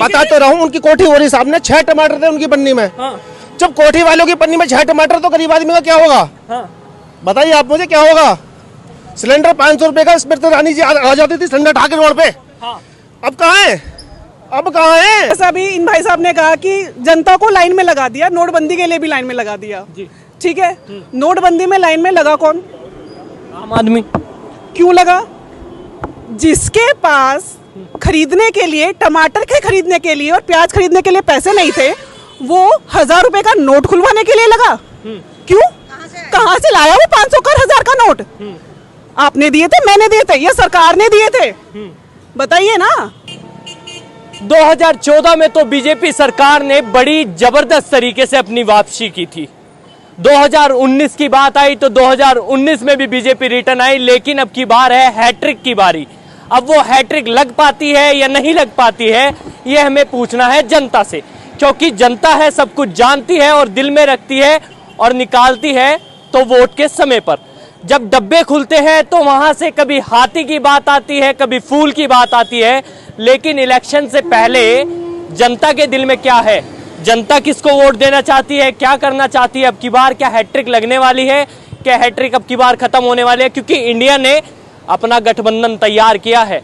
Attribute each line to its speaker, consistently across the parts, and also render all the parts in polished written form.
Speaker 1: बता तो रहूं, उनकी कोठी हो रही सामने 6 टमाटर थे उनकी पन्नी में। जब कोठी वालों की पन्नी में 6 टमाटर तो गरीब आदमी का क्या होगा? बताइए आप मुझे, क्या होगा? सिलेंडर 500 रुपए का, स्मृति ईरानी जी आ जाती थी सिलेंडर ठाके रोड पे। अब कहाँ है? अब कहाँ है?
Speaker 2: ऐसा भी इन भाई साहब ने कहा कि जनता को लाइन में लगा दिया, नोटबंदी के लिए भी लाइन में लगा दिया। ठीक है, नोटबंदी में लाइन में लगा कौन?
Speaker 3: आम आदमी।
Speaker 2: क्यों लगा? जिसके पास खरीदने के लिए, टमाटर के खरीदने के लिए और प्याज खरीदने के लिए पैसे नहीं थे, वो 1000 रुपए का नोट खुलवाने के लिए लगा। क्यों? कहाँ से लाया वो 500 का 1000 का नोट? आपने दिए थे, मैंने दिए थे, या सरकार ने दिए थे? बताइए ना।
Speaker 3: 2014 में तो बीजेपी सरकार ने बड़ी जबरदस्त तरीके से अपनी वापसी की थी। 2019 की बात आई तो 2019 में भी बीजेपी रिटर्न आई, लेकिन अब की बार है हैट्रिक की बारी। अब वो हैट्रिक लग पाती है या नहीं लग पाती है, ये हमें पूछना है जनता से, क्योंकि जनता है, सब कुछ जानती है और दिल में रखती है और निकालती है तो वोट के समय पर। जब डब्बे खुलते हैं तो वहां से कभी हाथी की बात आती है, कभी फूल की बात आती है, लेकिन इलेक्शन से पहले जनता के दिल में क्या है, जनता किसको वोट देना चाहती है, क्या करना चाहती है, अब की बार क्या हैट्रिक लगने वाली है, क्या हैट्रिक अब की बार खत्म होने वाली है? क्योंकि इंडिया ने अपना गठबंधन तैयार किया है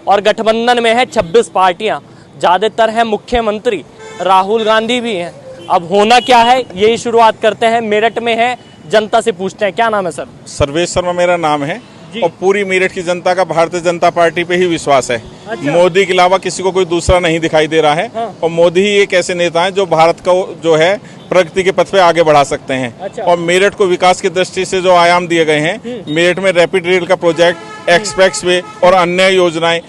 Speaker 3: और गठबंधन में है 26 पार्टियां, ज्यादातर है मुख्यमंत्री, राहुल गांधी भी हैं। अब होना क्या है, यही शुरुआत करते हैं। मेरठ में है, जनता से पूछते हैं। क्या नाम है सर?
Speaker 4: सर्वेश शर्मा मेरा नाम है और पूरी मेरठ की जनता का भारतीय जनता पार्टी पे ही विश्वास है।
Speaker 3: अच्छा।
Speaker 4: मोदी के अलावा किसी को कोई दूसरा नहीं दिखाई दे रहा है। और मोदी ही एक ऐसे नेता हैं जो भारत को जो है प्रगति के पथ पे आगे बढ़ा सकते हैं।
Speaker 3: अच्छा।
Speaker 4: और मेरठ को विकास की दृष्टि से जो आयाम दिए गए हैं, मेरठ में रैपिड रेल का प्रोजेक्ट, एक्सप्रेस वे और अन्य योजनाएं,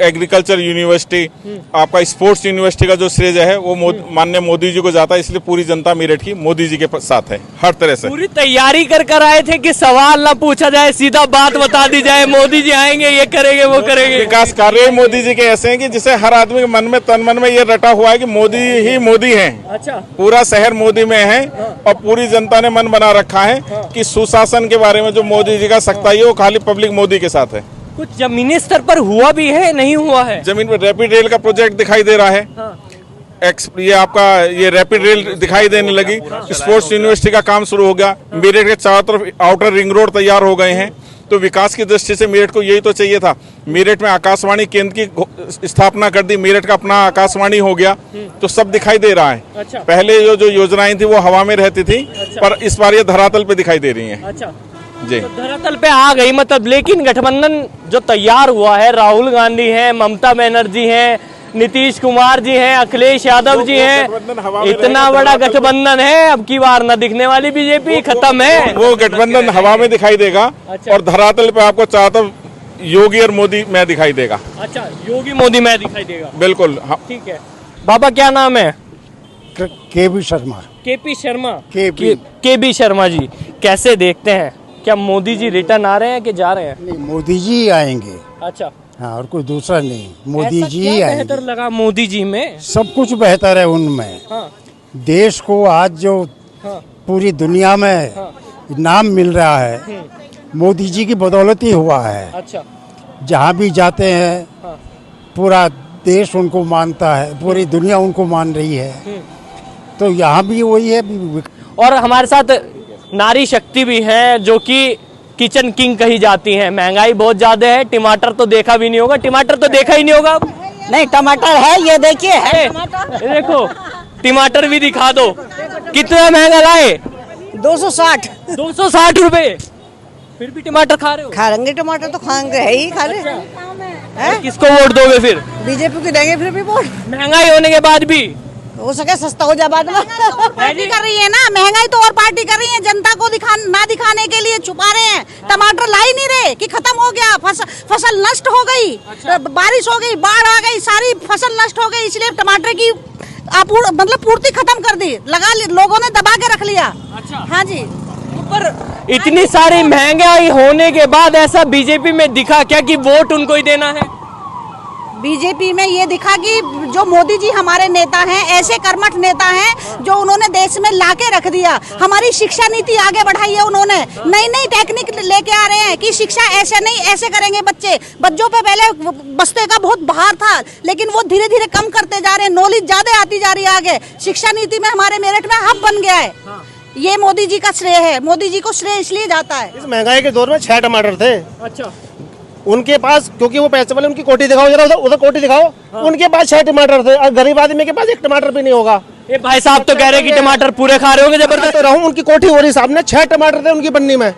Speaker 4: एग्रीकल्चर यूनिवर्सिटी, आपका स्पोर्ट्स यूनिवर्सिटी का जो श्रेय है वो माननीय मोदी जी को जाता है। इसलिए पूरी जनता मेरठ की मोदी जी के साथ है हर तरह से।
Speaker 3: पूरी तैयारी कर आए थे कि सवाल ना पूछा जाए, सीधा बात बता दी जाए, मोदी जी आएंगे, ये करेंगे, वो करेंगे।
Speaker 4: विकास कार्य मोदी जी के ऐसे हैं कि जिसे हर आदमी के मन में, तन मन में ये रटा हुआ है कि मोदी ही मोदी हैं।
Speaker 3: अच्छा।
Speaker 4: पूरा शहर मोदी में है और पूरी जनता ने मन बना रखा है कि सुशासन के बारे में जो मोदी जी का सख्ताई है वो खाली पब्लिक मोदी के साथ है।
Speaker 3: कुछ जमीनी स्तर पर हुआ भी है, नहीं हुआ है?
Speaker 4: जमीन पर रैपिड रेल का प्रोजेक्ट दिखाई दे रहा है। ये आपका ये रैपिड रेल दिखाई देने लगी। स्पोर्ट्स यूनिवर्सिटी का काम शुरू हो गया। मेरठ के चारों तरफ आउटर रिंग रोड तैयार हो गए हैं। तो विकास की दृष्टि से मेरठ को यही तो चाहिए था। मेरठ में आकाशवाणी केंद्र की स्थापना कर दी, मेरठ का अपना आकाशवाणी हो गया, तो सब दिखाई दे रहा है।
Speaker 3: अच्छा।
Speaker 4: पहले जो योजनाएं थी वो हवा में रहती थी।
Speaker 3: अच्छा।
Speaker 4: पर इस बार ये धरातल पे दिखाई दे रही है।
Speaker 3: अच्छा
Speaker 4: जी,
Speaker 3: तो धरातल पे आ गई मतलब। लेकिन गठबंधन जो तैयार हुआ है, राहुल गांधी हैं, ममता बनर्जी हैं, नीतीश कुमार जी हैं, अखिलेश यादव जी हैं, इतना बड़ा गठबंधन है, अब की बार न दिखने वाली बीजेपी खत्म है।
Speaker 4: वो गठबंधन हवा में दिखाई देगा।
Speaker 3: अच्छा।
Speaker 4: और धरातल पे आपको चारों तरफ योगी और मोदी में दिखाई देगा।
Speaker 3: अच्छा, योगी मोदी में दिखाई देगा।
Speaker 4: बिल्कुल।
Speaker 3: ठीक है। बाबा क्या नाम है?
Speaker 5: केपी शर्मा।
Speaker 3: केपी शर्मा।
Speaker 5: केपी।
Speaker 3: केपी शर्मा जी, कैसे देखते हैं, क्या मोदी जी रिटर्न आ रहे हैं कि जा रहे हैं?
Speaker 5: नहीं, मोदी जी आएंगे।
Speaker 3: अच्छा।
Speaker 5: हाँ, और कोई दूसरा नहीं, मोदी
Speaker 3: ऐसा
Speaker 5: जी
Speaker 3: क्या
Speaker 5: ही
Speaker 3: बेहतर
Speaker 5: आएंगे।
Speaker 3: लगा मोदी जी में?
Speaker 5: सब कुछ बेहतर है उनमें।
Speaker 3: हाँ।
Speaker 5: देश को आज जो
Speaker 3: हाँ।
Speaker 5: पूरी दुनिया में नाम मिल रहा है, मोदी जी की बदौलत ही हुआ है।
Speaker 3: अच्छा।
Speaker 5: जहाँ भी जाते हैं
Speaker 3: हाँ।
Speaker 5: पूरा देश उनको मानता है, पूरी दुनिया उनको मान रही है। तो यहाँ भी वही है।
Speaker 3: और हमारे साथ नारी शक्ति भी है, जो कि किचन किंग कही जाती हैं। महंगाई बहुत ज्यादा है, टमाटर तो देखा भी नहीं होगा, टमाटर तो देखा ही नहीं होगा।
Speaker 2: नहीं, टमाटर है, ये देखिए है।
Speaker 3: ये देखो, टमाटर भी दिखा दो। कितना महंगा लाए?
Speaker 2: 260।
Speaker 3: 260 रुपए, फिर भी टमाटर खा रहे हो?
Speaker 2: खाएंगे टमाटर तो खाएंगे, है ही खा रहे।
Speaker 3: किसको वोट दोगे फिर?
Speaker 2: बीजेपी को देंगे फिर भी वोट।
Speaker 3: महंगाई होने के बाद भी
Speaker 2: हो सके सस्ता हो जाए बाद में।
Speaker 6: पार्टी कर रही है ना, महंगाई तो और पार्टी कर रही है, जनता को ना दिखाने के लिए छुपा रहे हैं। टमाटर ला ही नहीं रहे कि खत्म हो गया, फसल नष्ट हो गई। अच्छा। बारिश हो गई, बाढ़ आ गई, सारी फसल नष्ट हो गई, इसलिए टमाटर की मतलब पूर्ति खत्म कर दी, लोगों ने दबा के रख लिया।
Speaker 3: अच्छा।
Speaker 6: हाँ जी।
Speaker 3: पर इतनी सारी महंगाई होने के बाद ऐसा बीजेपी में दिखा क्या कि वोट उनको ही देना है?
Speaker 6: बीजेपी में ये दिखा कि जो मोदी जी हमारे नेता हैं, ऐसे कर्मठ नेता हैं जो उन्होंने देश में लाके रख दिया। हमारी शिक्षा नीति आगे बढ़ाई है उन्होंने, नई नई टेक्निक लेके आ रहे हैं कि शिक्षा ऐसे नहीं ऐसे करेंगे बच्चे। बच्चों पे पहले बस्ते का बहुत भार था, लेकिन वो धीरे धीरे कम करते जा रहे हैं, नॉलेज ज्यादा आती जा रही है आगे। शिक्षा नीति में हमारे मेरठ में हब बन गया है। ये मोदी जी का श्रेय है, मोदी जी को श्रेय इसलिए जाता है।
Speaker 1: इस महंगाई के दौर में 6 टमाटर थे
Speaker 3: अच्छा,
Speaker 1: उनके पास, क्योंकि वो पैसे वाले, उनकी कोठी दिखाओ जरा, उधर कोठी दिखाओ। उनके पास 6 टमाटर थे और गरीब आदमी के पास 1 टमाटर भी नहीं होगा।
Speaker 3: ये भाई साहब तो कह रहे हैं कि टमाटर पूरे खा रहे होंगे जबरदस्त।
Speaker 1: तो रहूं, उनकी कोठी हो रही सामने, 6 टमाटर थे उनकी पन्नी में।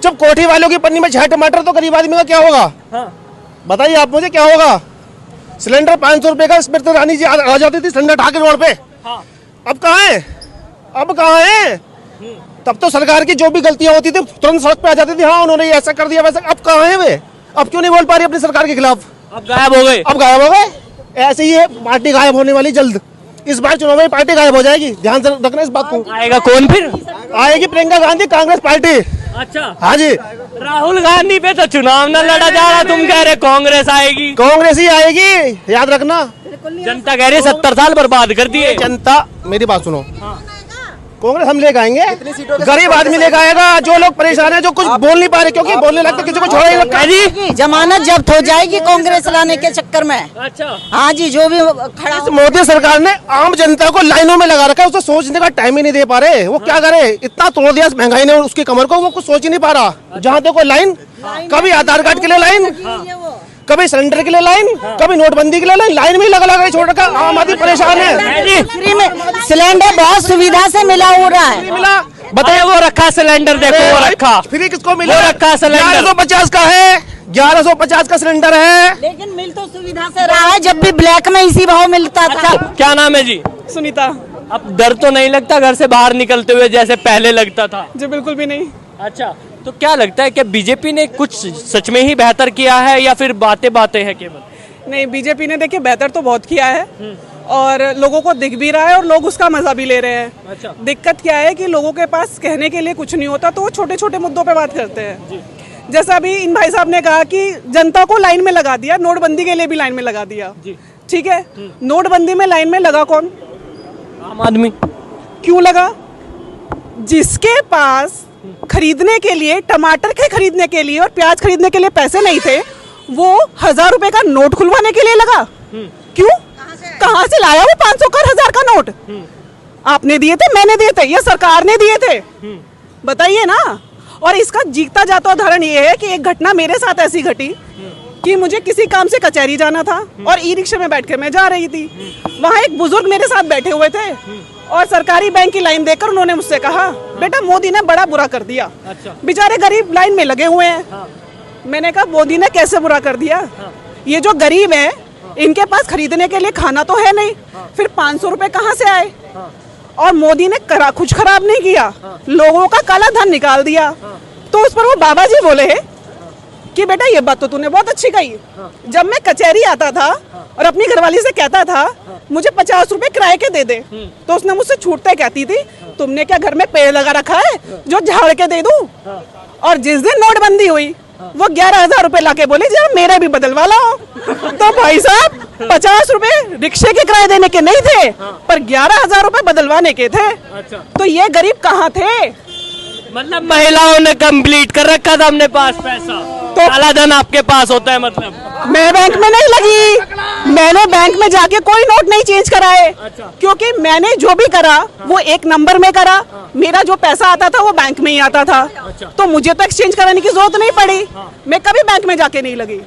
Speaker 1: जब कोठी वालों की पन्नी में 6 टमाटर, तो गरीब आदमी का क्या होगा? बताइए आप मुझे, क्या होगा? सिलेंडर 500 रुपए का, स्मृति रानी जी आ जाती थी सिलेंडर ठाके रोड पे। अब कहाँ है? अब कहाँ है? तब तो सरकार की जो भी गलतियां होती थी तुरंत सड़क पे आ जाती थी, हाँ उन्होंने ये ऐसा कर दिया वैसा। अब कहाँ है वे? अब क्यों नहीं बोल पा रही अपनी सरकार के खिलाफ?
Speaker 3: अब गायब हो गए।
Speaker 1: अब गायब हो गए। ऐसे ही है, पार्टी गायब होने वाली जल्द। इस बार चुनाव में पार्टी गायब हो जाएगी, ध्यान से रखना इस बात को।
Speaker 3: आएगा कौन फिर?
Speaker 1: आएगी प्रियंका गांधी, कांग्रेस पार्टी।
Speaker 3: अच्छा,
Speaker 1: हाँ जी,
Speaker 3: राहुल गांधी पे तो चुनाव न लड़ा जा रहा, तुम कह रहे कांग्रेस आएगी।
Speaker 1: कांग्रेस ही आएगी, याद रखना।
Speaker 3: जनता कह रही 70 साल बर्बाद कर दिए।
Speaker 1: जनता, मेरी बात सुनो, कांग्रेस हम लेकर आएंगे, गरीब आदमी लेकर आएगा। जो लोग परेशान है, जो कुछ बोल नहीं पा रहे, क्योंकि बोलने लगते किसी को छोड़ा ही लगता है।
Speaker 6: जमानत जब्त हो जाएगी कांग्रेस लाने के चक्कर में।
Speaker 3: अच्छा,
Speaker 6: हाँ जी, जो भी खड़ा
Speaker 1: इस मोदी सरकार ने आम जनता को लाइनों में लगा रखा है, उसे सोचने का टाइम ही नहीं दे पा रहे। वो क्या करे? इतना तोड़ दिया महंगाई ने उसकी कमर को, वो कुछ सोच ही नहीं पा रहा। जहाँ देखो लाइन, कभी आधार कार्ड के लिए लाइन, कभी सिलेंडर के लिए लाइन, कभी नोटबंदी के लिए लाइन, लाइन में लगा लगा छोड़ रखा। आम आदमी परेशान है।
Speaker 6: फ्री में सिलेंडर बहुत सुविधा से मिला हो रहा है।
Speaker 1: मिला,
Speaker 3: बताइए वो रखा सिलेंडर, देखो वो रखा।
Speaker 1: फ्री किसको मिला?
Speaker 3: वो रखा सिलेंडर
Speaker 1: 1150 का है, 1150 का सिलेंडर है।
Speaker 6: लेकिन मिल तो सुविधा से रहा है, जब भी ब्लैक में इसी भाव मिलता था।
Speaker 3: क्या नाम है जी?
Speaker 2: सुनीता
Speaker 3: अब डर तो नहीं लगता घर से बाहर निकलते हुए जैसे पहले लगता था?
Speaker 2: जी बिल्कुल भी नहीं।
Speaker 3: अच्छा, तो क्या लगता है कि बीजेपी ने कुछ सच में ही बेहतर किया है या फिर बातें बातें हैं केवल?
Speaker 2: नहीं, बीजेपी ने देखिए बेहतर तो बहुत किया है और लोगों को दिख भी रहा है और लोग उसका मजा भी ले रहे हैं।
Speaker 3: अच्छा।
Speaker 2: दिक्कत क्या है कि लोगों के पास कहने के लिए कुछ नहीं होता, तो वो छोटे छोटे मुद्दों पे बात करते हैं। जैसा अभी इन भाई साहब ने कहा कि जनता को लाइन में लगा दिया, नोटबंदी के लिए भी लाइन में लगा दिया। ठीक है, नोटबंदी में लाइन में लगा कौन?
Speaker 3: आम आदमी।
Speaker 2: क्यों लगा? जिसके पास खरीदने के लिए, टमाटर के खरीदने के लिए और प्याज खरीदने के लिए पैसे नहीं थे, वो 1000 रुपए का नोट खुलवाने के लिए लगा। क्यों? कहाँ से लाया वो 500 का 1000 का नोट? आपने दिए थे, मैंने दिए थे, ये सरकार ने दिए थे? बताइए ना। और इसका जीता जाता उदाहरण ये है कि एक घटना मेरे साथ ऐसी घटी कि मुझे किसी काम से कचहरी जाना था और ई रिक्शा में बैठ के मैं जा रही थी। वहाँ एक बुजुर्ग मेरे साथ बैठे हुए थे और सरकारी बैंक की लाइन देखकर उन्होंने मुझसे कहा, बेटा मोदी ने बड़ा बुरा कर दिया।
Speaker 3: अच्छा।
Speaker 2: बेचारे गरीब लाइन में लगे हुए हैं। मैंने कहा मोदी ने कैसे बुरा कर दिया? ये जो गरीब है, इनके पास खरीदने के लिए खाना तो है नहीं, फिर 500 रुपए कहाँ से आए? और मोदी ने कुछ खराब नहीं किया, लोगों का काला धन निकाल दिया। तो उस पर वो बाबा जी बोले कि बेटा ये बात तो तूने बहुत अच्छी कही। जब मैं कचहरी आता था और अपनी घरवाली से कहता था मुझे 50 रुपए किराए के दे दे, तो उसने मुझसे छूटते कहती थी, तुमने क्या घर में पेड़ लगा रखा है जो झाड़ के दे दूं? और जिस दिन नोटबंदी हुई, वो 11,000 रुपए लाके बोले जरा मेरे भी बदलवा लाओ। तो भाई साहब 50 रुपए रिक्शे के किराए देने के नहीं थे, पर 11,000 रुपए बदलवाने के थे। तो ये गरीब कहाँ थे?
Speaker 3: मतलब महिलाओं ने कंप्लीट कर रखा था अपने पास पैसा, तो काला धन आपके पास होता है। मतलब
Speaker 2: मैं बैंक में नहीं लगी, मैंने बैंक में जाके कोई नोट नहीं चेंज कराए। क्योंकि मैंने जो भी करा वो एक नंबर में करा, मेरा जो पैसा आता था वो बैंक में ही आता था। तो मुझे तो एक्सचेंज कराने की जरूरत नहीं पड़ी, मैं कभी बैंक में जाके नहीं लगी।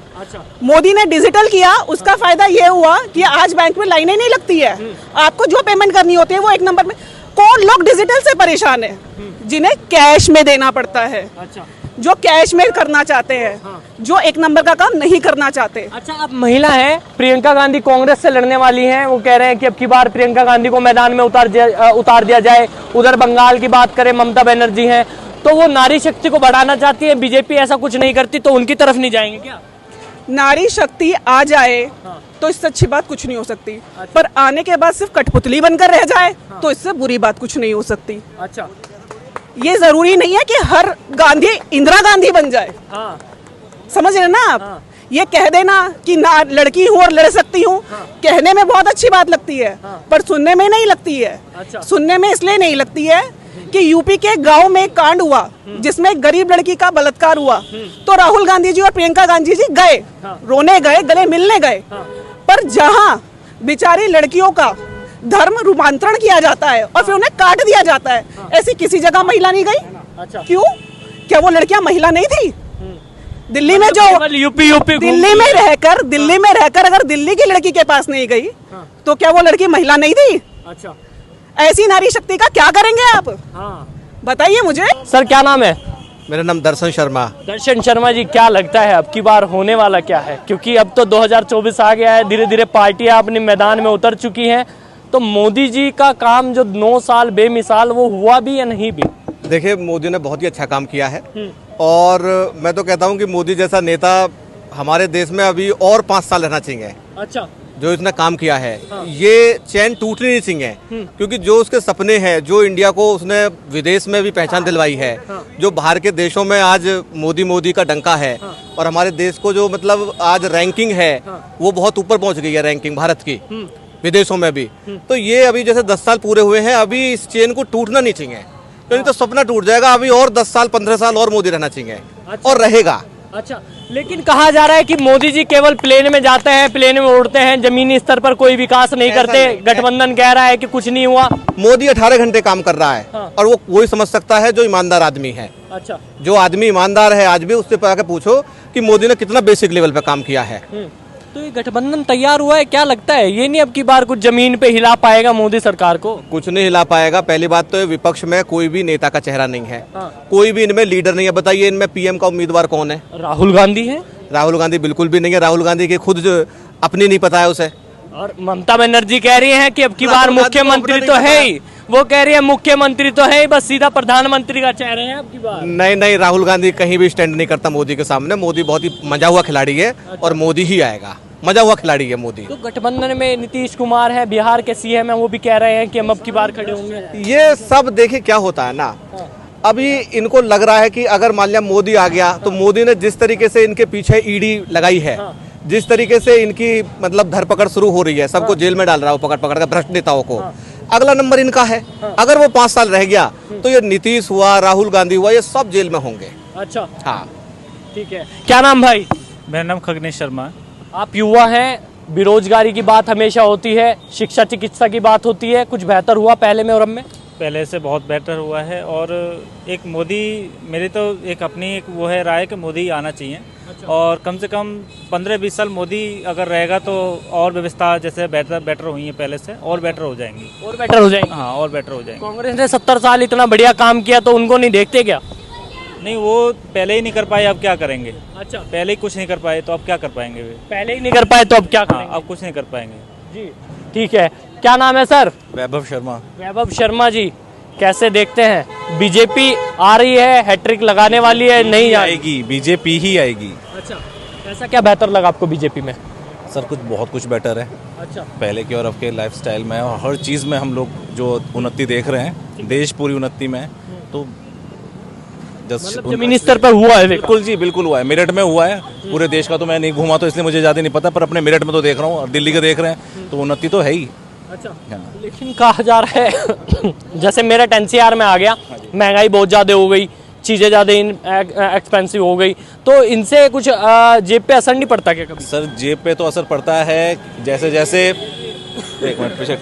Speaker 2: मोदी ने डिजिटल किया, उसका फायदा ये हुआ कि आज बैंक में लाइनें नहीं लगती है। आपको जो पेमेंट करनी होती है वो एक नंबर में। कौन लोग डिजिटल से परेशान है? जिन्हें कैश में देना पड़ता है। जो कैश में करना चाहते हैं, जो एक नंबर का काम नहीं करना चाहते।
Speaker 3: अच्छा, आप महिला हैं, प्रियंका गांधी कांग्रेस से लड़ने वाली हैं, वो कह रहे हैं कि अब की बार प्रियंका गांधी को मैदान में उतार दिया जाए। उधर बंगाल की बात करें, ममता बनर्जी हैं, तो वो नारी शक्ति को बढ़ाना चाहती है। बीजेपी ऐसा कुछ नहीं करती, तो उनकी तरफ नहीं जाएंगे क्या?
Speaker 2: नारी शक्ति आ जाए तो इससे अच्छी बात कुछ नहीं हो सकती, पर आने के बाद सिर्फ कठपुतली बनकर रह जाए तो इससे बुरी बात कुछ नहीं हो सकती।
Speaker 3: अच्छा,
Speaker 2: ये जरूरी नहीं है कि हर गांधी इंदिरा गांधी बन जाए। समझ रहे ना आप? ये कह देना कि ना लड़की हूँ और लड़ सकती हूँ, कहने में बहुत अच्छी बात लगती है, पर सुनने में नहीं लगती है।
Speaker 3: अच्छा।
Speaker 2: सुनने में इसलिए नहीं लगती है कि यूपी के गांव में एक कांड हुआ जिसमें एक गरीब लड़की का बलात्कार हुआ, तो राहुल गांधी जी और प्रियंका गांधी जी गए, रोने गए, गले मिलने गए, पर जहां बेचारी लड़कियों का धर्म रूपांतरण किया जाता है और फिर उन्हें काट दिया जाता है, ऐसी किसी जगह महिला नहीं गई।
Speaker 3: अच्छा।
Speaker 2: क्यों? क्या वो लड़कियां महिला नहीं थी? दिल्ली में जो
Speaker 3: यूपी
Speaker 2: दिल्ली में रहकर अगर दिल्ली की लड़की के पास नहीं गई तो क्या वो लड़की महिला नहीं थी?
Speaker 3: अच्छा।
Speaker 2: ऐसी नारी शक्ति का क्या करेंगे आप? बताइए मुझे।
Speaker 3: सर क्या नाम है?
Speaker 1: मेरा नाम दर्शन शर्मा।
Speaker 3: दर्शन शर्मा जी, क्या लगता है अब की बार होने वाला क्या है? क्योंकि अब तो 2024 आ गया है, धीरे धीरे पार्टियां अपने मैदान में उतर चुकी हैं, तो मोदी जी का काम जो 9 साल बेमिसाल, वो हुआ भी या नहीं भी?
Speaker 1: देखिए, मोदी ने बहुत ही अच्छा काम किया है और मैं तो कहता हूं कि मोदी जैसा नेता हमारे देश में अभी और 5 साल रहना चाहिए।
Speaker 3: अच्छा।
Speaker 1: जो इसने काम किया है, ये चैन टूटनी नहीं चाहिए, क्योंकि जो उसके सपने हैं, जो इंडिया को उसने विदेश में भी पहचान दिलवाई है, जो बाहर के देशों में आज मोदी का डंका है और हमारे देश को जो मतलब आज रैंकिंग है वो बहुत ऊपर पहुंच गई है, रैंकिंग भारत की विदेशों में भी। तो ये अभी जैसे 10 साल पूरे हुए हैं, अभी इस चेन को टूटना नहीं चाहिए, क्योंकि तो सपना टूट जाएगा। अभी और 10 साल 15 साल और मोदी रहना चाहिए।
Speaker 3: अच्छा।
Speaker 1: और रहेगा।
Speaker 3: अच्छा, लेकिन कहा जा रहा है कि मोदी जी केवल प्लेन में जाते हैं, प्लेन में उड़ते हैं, जमीनी स्तर पर कोई विकास नहीं करते। गठबंधन कह रहा है कि कुछ नहीं हुआ।
Speaker 1: मोदी 18 घंटे काम कर रहा है और वो वही समझ सकता है जो ईमानदार आदमी है।
Speaker 3: अच्छा।
Speaker 1: जो आदमी ईमानदार है आज भी, उससे आके पूछो कि मोदी ने कितना बेसिक लेवल पे काम किया है।
Speaker 3: तो ये गठबंधन तैयार हुआ है, क्या लगता है ये नहीं अब की बार कुछ जमीन पे हिला पाएगा मोदी सरकार को?
Speaker 1: कुछ नहीं हिला पाएगा। पहली बात तो विपक्ष में कोई भी नेता का चेहरा नहीं है, कोई भी इनमें लीडर नहीं है। बताइए इनमें पीएम का उम्मीदवार कौन है?
Speaker 3: राहुल गांधी है।
Speaker 1: राहुल गांधी बिल्कुल भी नहीं है। राहुल गांधी की खुद अपनी नहीं पता है उसे।
Speaker 3: और ममता बनर्जी कह रही है कि अब की बार मुख्यमंत्री तो है ही, वो कह रही है मुख्यमंत्री तो है ही, बस सीधा प्रधानमंत्री का चेहरे हैं अब की बार।
Speaker 1: नहीं, राहुल गांधी कहीं भी स्टैंड नहीं करता मोदी के सामने। मोदी बहुत ही मजा हुआ खिलाड़ी है और मोदी ही आएगा। मजा हुआ खिलाड़ी है मोदी।
Speaker 3: तो गठबंधन में नीतीश कुमार है, बिहार के सीएम है, वो भी कह रहे हैं कि हम अब की बार खड़े होंगे।
Speaker 1: ये सब देखिए क्या होता है ना, अभी इनको लग रहा है कि अगर मान लिया मोदी आ गया तो मोदी ने जिस तरीके से इनके पीछे ईडी लगाई है, जिस तरीके से इनकी मतलब धरपकड़ शुरू हो रही है, सबको जेल में डाल रहा है पकड़ पकड़ कर, भ्रष्ट नेताओं को, अगला नंबर इनका है। अगर वो 5 साल रह गया तो ये नीतीश हुआ, राहुल गांधी हुआ, ये सब जेल में होंगे।
Speaker 3: अच्छा।
Speaker 1: हाँ,
Speaker 3: ठीक है। क्या नाम भाई?
Speaker 7: मेरा नाम खगनेश शर्मा।
Speaker 3: आप युवा हैं, बेरोजगारी की बात हमेशा होती है, शिक्षा चिकित्सा की बात होती है, कुछ बेहतर हुआ पहले में और अब में?
Speaker 7: पहले से बहुत बेटर हुआ है और एक मोदी, मेरी तो एक अपनी एक वो है राय कि मोदी आना चाहिए। अच्छा। और कम से कम 15-20 साल मोदी अगर रहेगा तो और व्यवस्था जैसे बेटर हुई है पहले से, और बेटर हो जाएंगी।
Speaker 3: और बेटर हो जाएंगी।
Speaker 7: हाँ, और बेटर हो जाएंगी।
Speaker 3: कांग्रेस ने 70 साल इतना बढ़िया काम किया तो उनको नहीं देखते क्या?
Speaker 7: नहीं, वो पहले ही नहीं कर पाए, अब क्या करेंगे?
Speaker 3: अच्छा।
Speaker 7: पहले ही कुछ नहीं कर पाए तो अब क्या कर पाएंगे वे?
Speaker 3: पहले ही नहीं कर पाए तो अब क्या करेंगे?
Speaker 7: हाँ, अब कुछ नहीं कर पाएंगे
Speaker 3: जी। ठीक है। क्या नाम है सर?
Speaker 8: वैभव शर्मा।
Speaker 3: वैभव शर्मा जी, कैसे देखते हैं बीजेपी आ रही है, हैट्रिक लगाने वाली है, नहीं
Speaker 8: आएगी? बीजेपी ही आएगी।
Speaker 3: अच्छा। ऐसा क्या बेहतर लगा आपको बीजेपी में?
Speaker 8: सर बहुत कुछ बेटर है।
Speaker 3: अच्छा।
Speaker 8: पहले की और अब के लाइफस्टाइल में और हर चीज़ में हम लोग जो उन्नति देख रहे हैं, देश पूरी उन्नति में है। तो
Speaker 3: मतलब जमीनी स्तर पर हुआ है?
Speaker 8: बिल्कुल जी, बिल्कुल हुआ है। मेरठ में हुआ है। पूरे देश का तो मैं नहीं घूमा तो इसलिए मुझे ज़्यादा नहीं पता, पर अपने मेरठ में तो देख रहा हूँ और दिल्ली के देख रहे हैं, तो उन्नति तो है ही।
Speaker 3: अच्छा। लेकिन कहा जा रहा है जैसे मेरठ एनसीआर में आ गया, महंगाई बहुत ज़्यादा हो गई, चीज़ें ज़्यादा एक्सपेंसिव हो गई, तो इनसे कुछ जेब पे असर नहीं पड़ता क्या कभी?
Speaker 8: सर जेब पे तो असर पड़ता है, जैसे जैसे एक मिनट पीछे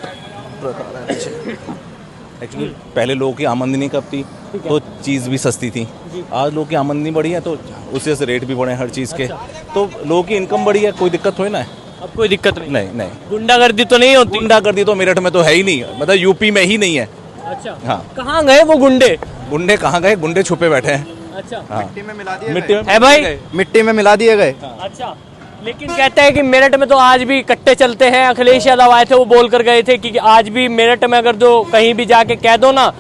Speaker 8: एक्चुअली पहले लोगों की आमदनी कम थी तो चीज़ भी सस्ती थी। आज लोगों की आमदनी बढ़ी है तो उससे से रेट भी बढ़े हर चीज़ के। तो लोगों की इनकम बढ़ी है, कोई दिक्कत थोड़ी ना है।
Speaker 3: अब कोई दिक्कत नहीं?
Speaker 8: नहीं।
Speaker 3: गुंडागर्दी तो नहीं होती?
Speaker 8: गुंडागर्दी तो मेरठ में तो है ही नहीं, मतलब यूपी में ही नहीं है।
Speaker 3: अच्छा।
Speaker 8: हाँ।
Speaker 3: कहाँ गए वो गुंडे?
Speaker 8: गुंडे कहाँ गए? गुंडे छुपे बैठे हैं।
Speaker 3: अच्छा।
Speaker 8: हाँ।
Speaker 9: मिट्टी में मिला दिए
Speaker 8: मिट्टी में
Speaker 3: है भाई?
Speaker 9: मिट्टी में मिला दिए गए।
Speaker 3: अच्छा। लेकिन कहते हैं कि मेरठ में तो आज भी कट्टे चलते हैं। अखिलेश यादव आए थे, वो बोल कर गए थे कि आज भी मेरठ में अगर जो कहीं भी जाके कह दो ना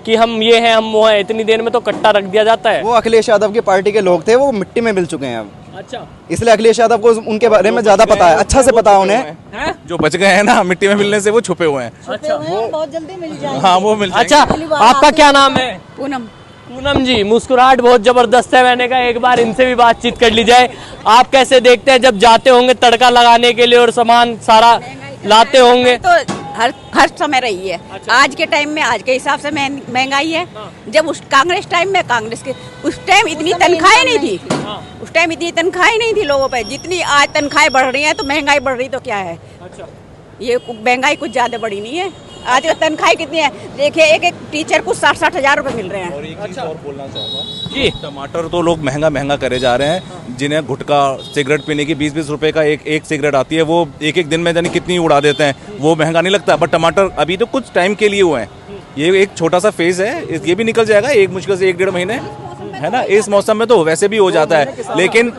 Speaker 3: कि हम ये हैं हम वो हैं, इतनी देर में तो कट्टा रख दिया जाता है।
Speaker 9: वो अखिलेश यादव की पार्टी के लोग थे, वो मिट्टी में मिल चुके हैं अब।
Speaker 3: अच्छा।
Speaker 9: इसलिए अखिलेश यादव को उनके बारे में ज्यादा पता है, अच्छा से पता है उन्हें।
Speaker 8: जो बच गए हैं ना मिट्टी में मिलने से, वो छुपे हुए हैं।
Speaker 3: अच्छा।
Speaker 6: बहुत जल्दी मिल जाएंगे।
Speaker 8: हाँ, वो मिल
Speaker 3: अच्छा, आपका क्या नाम है?
Speaker 6: पूनम।
Speaker 3: पूनम जी, मुस्कुराहट बहुत जबरदस्त है। मैंने कहा एक बार इनसे भी बातचीत कर ली जाए। आप कैसे देखते हैं जब जाते होंगे तड़का लगाने के लिए और सामान सारा लाते होंगे?
Speaker 6: तो हर समय रही है। आज के टाइम में आज के हिसाब से महंगाई है। जब उस कांग्रेस टाइम में कांग्रेस के उस टाइम इतनी तनख्वाहें नहीं थी। उस टाइम इतनी तनख्वाहें नहीं थी लोगों पे जितनी आज तनख्वाहें बढ़ रही हैं। तो महंगाई बढ़ रही तो क्या है? ये महंगाई कुछ ज्यादा बढ़ी नहीं है। आज तनख्वाह कितनी है देखिए, एक टीचर को 60-60 हजार रुपए मिल रहे हैं।
Speaker 8: और एक चीज और बोलना चाहूँगा जी, टमाटर तो लोग महंगा करे जा रहे हैं। जिन्हें गुटखा सिगरेट पीने की 20-20 रुपए का एक सिगरेट आती है, वो एक दिन में जानी कितनी उड़ा देते हैं। वो महंगा नहीं लगता, बट टमाटर अभी तो कुछ टाइम के लिए हुए हैं। ये एक छोटा सा फेज है, ये भी निकल जाएगा एक मुश्किल से 1-1.5 महीने, है ना। इस मौसम में तो वैसे भी हो जाता है, लेकिन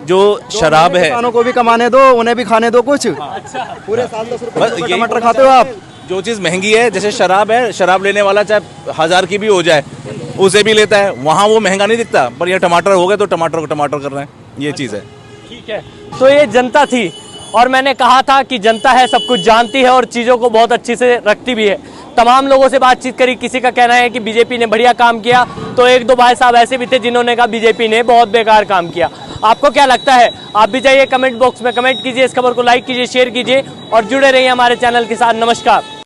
Speaker 8: जो शराब है,
Speaker 9: किसानों को भी कमाने दो, उन्हें भी खाने दो कुछ। पूरे साल 10 रुपए टमाटर खाते हो आप।
Speaker 8: जो चीज़ महंगी है, जैसे शराब है, शराब लेने वाला चाहे 1000 की भी हो जाए उसे भी लेता है, वहाँ वो महंगा नहीं दिखता। पर ये टमाटर हो गए तो टमाटर को टमाटर कर रहे हैं, ये चीज़ है।
Speaker 3: ठीक है, तो ये जनता थी और मैंने कहा था कि जनता है, सब कुछ जानती है और चीज़ों को बहुत अच्छी से रखती भी है। तमाम लोगों से बातचीत करी, किसी का कहना है कि बीजेपी ने बढ़िया काम किया, तो 1-2 भाई साहब ऐसे भी थे जिन्होंने कहा बीजेपी ने बहुत बेकार काम किया। आपको क्या लगता है? आप भी जाइए कमेंट बॉक्स में कमेंट कीजिए, इस खबर को लाइक कीजिए, शेयर कीजिए और जुड़े रहिए हमारे चैनल के साथ। नमस्कार।